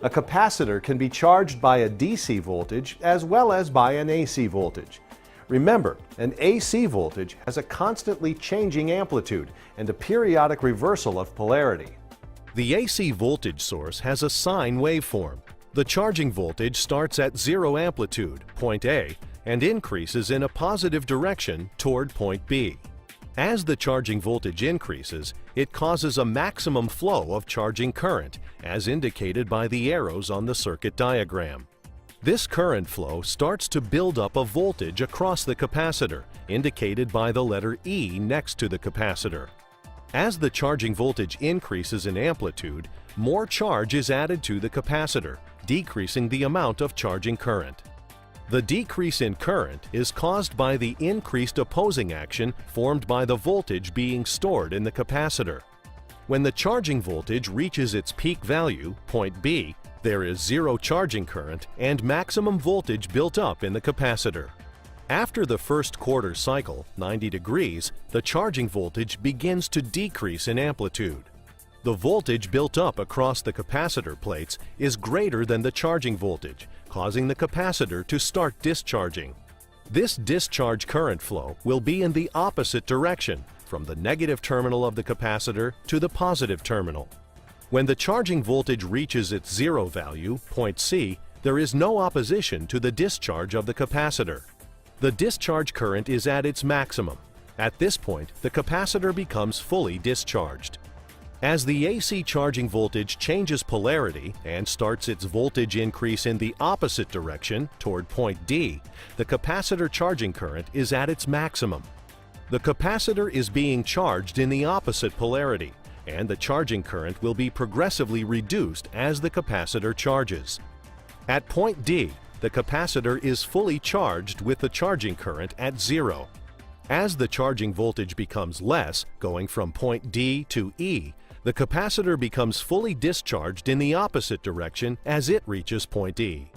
A capacitor can be charged by a DC voltage as well as by an AC voltage. Remember, an AC voltage has a constantly changing amplitude and a periodic reversal of polarity. The AC voltage source has a sine waveform. The charging voltage starts at 0 amplitude, point A, and increases in a positive direction toward point B. As the charging voltage increases, it causes a maximum flow of charging current, as indicated by the arrows on the circuit diagram. This current flow starts to build up a voltage across the capacitor, indicated by the letter E next to the capacitor. As the charging voltage increases in amplitude, more charge is added to the capacitor, decreasing the amount of charging current. The decrease in current is caused by the increased opposing action formed by the voltage being stored in the capacitor. When the charging voltage reaches its peak value, point B, there is zero charging current and maximum voltage built up in the capacitor. After the first quarter cycle, 90 degrees, the charging voltage begins to decrease in amplitude. The voltage built up across the capacitor plates is greater than the charging voltage, causing the capacitor to start discharging. This discharge current flow will be in the opposite direction, from the negative terminal of the capacitor to the positive terminal. When the charging voltage reaches its zero value, point C, there is no opposition to the discharge of the capacitor. The discharge current is at its maximum. At this point, the capacitor becomes fully discharged. As the AC charging voltage changes polarity and starts its voltage increase in the opposite direction toward point D, the capacitor charging current is at its maximum. The capacitor is being charged in the opposite polarity, and the charging current will be progressively reduced as the capacitor charges. At point D, the capacitor is fully charged with the charging current at zero. As the charging voltage becomes less, going from point D to E, the capacitor becomes fully discharged in the opposite direction as it reaches point E.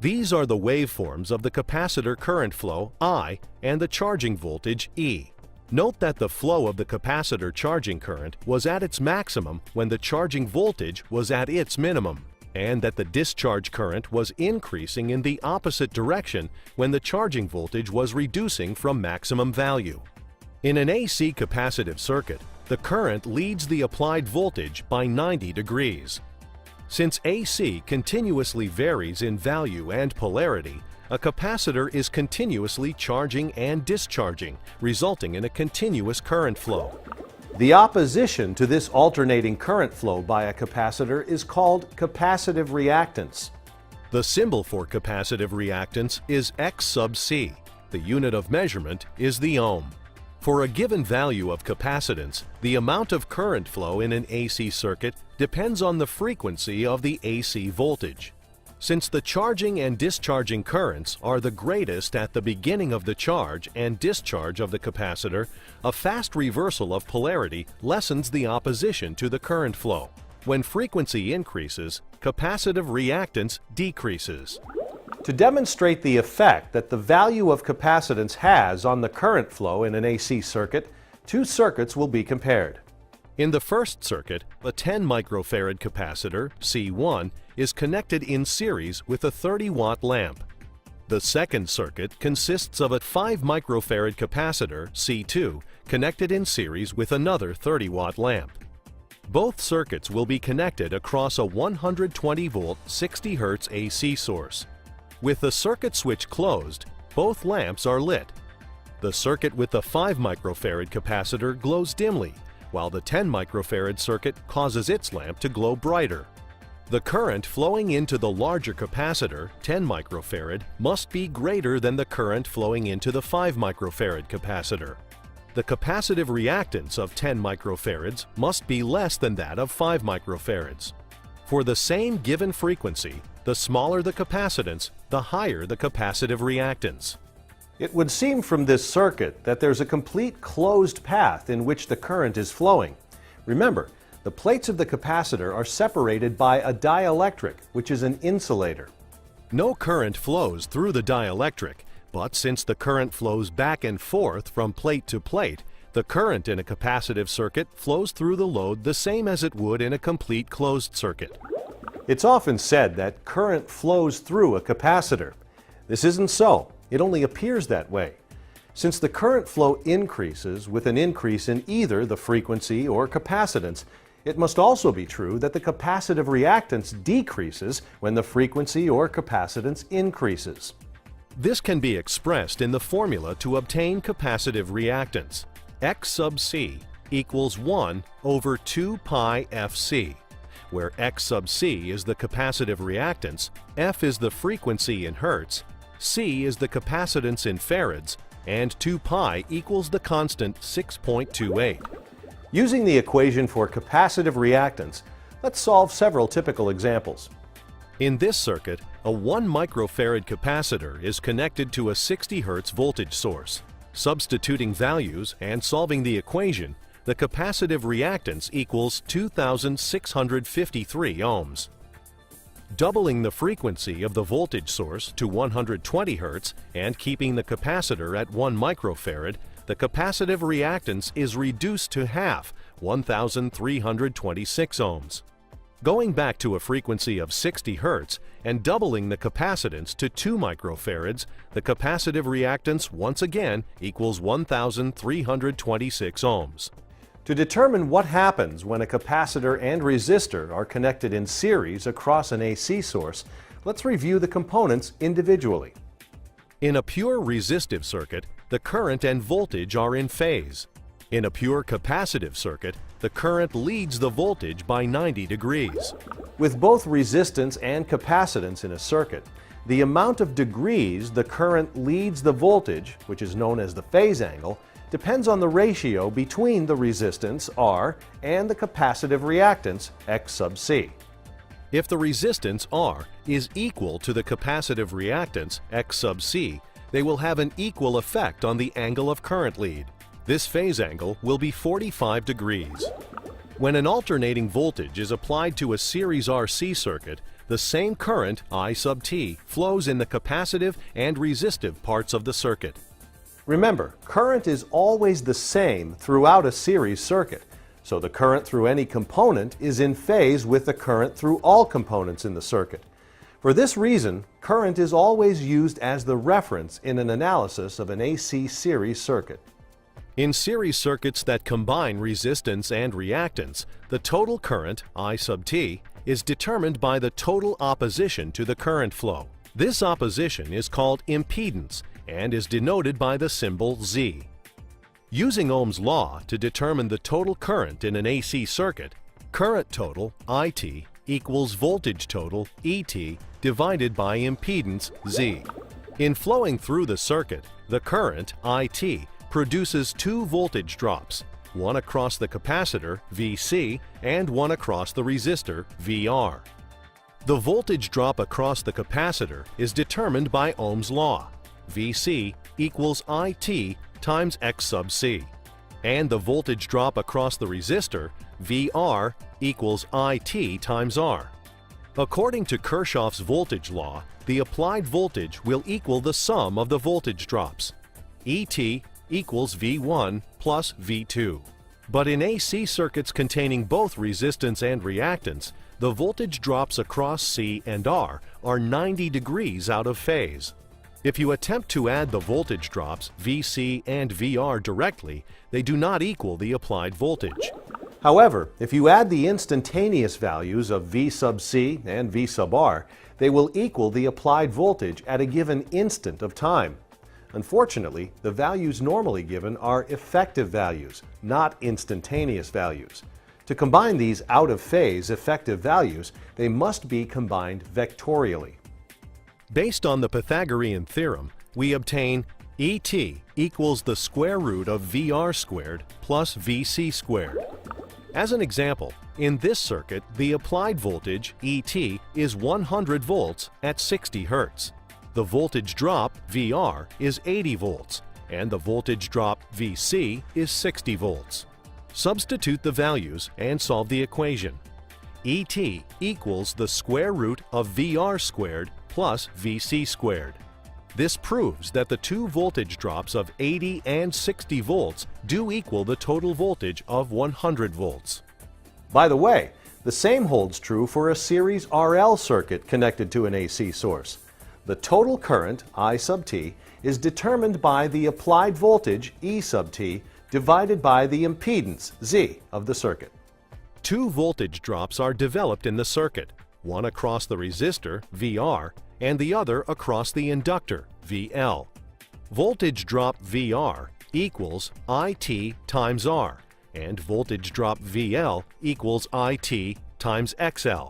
These are the waveforms of the capacitor current flow I and the charging voltage E. Note that the flow of the capacitor charging current was at its maximum when the charging voltage was at its minimum, and that the discharge current was increasing in the opposite direction when the charging voltage was reducing from maximum value. In an AC capacitive circuit, the current leads the applied voltage by 90 degrees. Since AC continuously varies in value and polarity, a capacitor is continuously charging and discharging, resulting in a continuous current flow. The opposition to this alternating current flow by a capacitor is called capacitive reactance. The symbol for capacitive reactance is X sub C. The unit of measurement is the ohm. For a given value of capacitance, the amount of current flow in an AC circuit depends on the frequency of the AC voltage. Since the charging and discharging currents are the greatest at the beginning of the charge and discharge of the capacitor, a fast reversal of polarity lessens the opposition to the current flow. When frequency increases, capacitive reactance decreases. To demonstrate the effect that the value of capacitance has on the current flow in an AC circuit, two circuits will be compared. In the first circuit, a 10 microfarad capacitor, C1, is connected in series with a 30-watt lamp. The second circuit consists of a 5 microfarad capacitor, C2, connected in series with another 30-watt lamp. Both circuits will be connected across a 120-volt 60 Hz AC source. With the circuit switch closed, both lamps are lit. The circuit with the 5 microfarad capacitor glows dimly, while the 10 microfarad circuit causes its lamp to glow brighter. The current flowing into the larger capacitor, 10 microfarad, must be greater than the current flowing into the 5 microfarad capacitor. The capacitive reactance of 10 microfarads must be less than that of 5 microfarads. For the same given frequency, the smaller the capacitance, the higher the capacitive reactance. It would seem from this circuit that there's a complete closed path in which the current is flowing. Remember, the plates of the capacitor are separated by a dielectric, which is an insulator. No current flows through the dielectric, but since the current flows back and forth from plate to plate, the current in a capacitive circuit flows through the load the same as it would in a complete closed circuit. It's often said that current flows through a capacitor. This isn't so. It only appears that way. Since the current flow increases with an increase in either the frequency or capacitance, it must also be true that the capacitive reactance decreases when the frequency or capacitance increases. This can be expressed in the formula to obtain capacitive reactance. X sub C equals 1 over 2 pi Fc, where X sub C is the capacitive reactance, F is the frequency in hertz, C is the capacitance in farads, and 2 pi equals the constant 6.28. Using the equation for capacitive reactance, let's solve several typical examples. In this circuit, a 1 microfarad capacitor is connected to a 60 Hz voltage source. Substituting values and solving the equation, the capacitive reactance equals 2,653 ohms. Doubling the frequency of the voltage source to 120 Hz and keeping the capacitor at 1 microfarad, the capacitive reactance is reduced to half, 1,326 ohms. Going back to a frequency of 60 Hz and doubling the capacitance to 2 microfarads, the capacitive reactance once again equals 1,326 ohms. To determine what happens when a capacitor and resistor are connected in series across an AC source, let's review the components individually. In a pure resistive circuit, the current and voltage are in phase. In a pure capacitive circuit, the current leads the voltage by 90 degrees. With both resistance and capacitance in a circuit, the amount of degrees the current leads the voltage, which is known as the phase angle, depends on the ratio between the resistance, R, and the capacitive reactance, X sub C. If the resistance, R, is equal to the capacitive reactance, X sub C, they will have an equal effect on the angle of current lead. This phase angle will be 45 degrees. When an alternating voltage is applied to a series RC circuit, the same current, I sub T, flows in the capacitive and resistive parts of the circuit. Remember, current is always the same throughout a series circuit, so the current through any component is in phase with the current through all components in the circuit. For this reason, current is always used as the reference in an analysis of an AC series circuit. In series circuits that combine resistance and reactance, the total current, I sub T, is determined by the total opposition to the current flow. This opposition is called impedance and is denoted by the symbol Z. Using Ohm's law to determine the total current in an AC circuit, current total, IT, equals voltage total, ET, divided by impedance, Z. In flowing through the circuit, the current, IT, produces two voltage drops, one across the capacitor, VC, and one across the resistor, VR. The voltage drop across the capacitor is determined by Ohm's law. VC equals IT times X sub C. And the voltage drop across the resistor, VR, equals IT times R. According to Kirchhoff's voltage law, the applied voltage will equal the sum of the voltage drops. ET equals V1 plus V2. But in AC circuits containing both resistance and reactance, the voltage drops across C and R are 90 degrees out of phase. If you attempt to add the voltage drops VC and VR directly, they do not equal the applied voltage. However, if you add the instantaneous values of V sub C and V sub R, they will equal the applied voltage at a given instant of time. Unfortunately, the values normally given are effective values, not instantaneous values. To combine these out-of-phase effective values, they must be combined vectorially. Based on the Pythagorean theorem, we obtain ET equals the square root of VR squared plus VC squared. As an example, in this circuit, the applied voltage, ET, is 100 volts at 60 Hz. The voltage drop, VR, is 80 volts, and the voltage drop, VC, is 60 volts. Substitute the values and solve the equation. ET equals the square root of VR squared plus VC squared. This proves that the two voltage drops of 80 and 60 volts do equal the total voltage of 100 volts. By the way, The same holds true for a series RL circuit connected to an AC source. The total current, I sub t, is determined by the applied voltage, E sub t, divided by the impedance, Z, of the circuit. Two voltage drops are developed in the circuit, one across the resistor, VR, and the other across the inductor, VL. Voltage drop VR equals IT times R, and voltage drop VL equals IT times XL.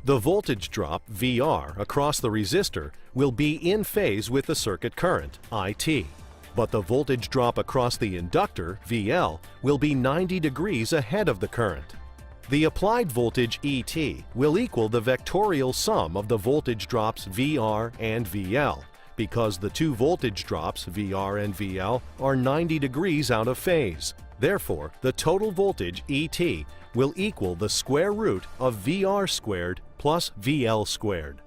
The voltage drop VR across the resistor will be in phase with the circuit current, IT, but the voltage drop across the inductor, VL, will be 90 degrees ahead of the current. The applied voltage ET will equal the vectorial sum of the voltage drops VR and VL, because the two voltage drops, VR and VL, are 90 degrees out of phase. Therefore, the total voltage ET will equal the square root of VR squared plus VL squared.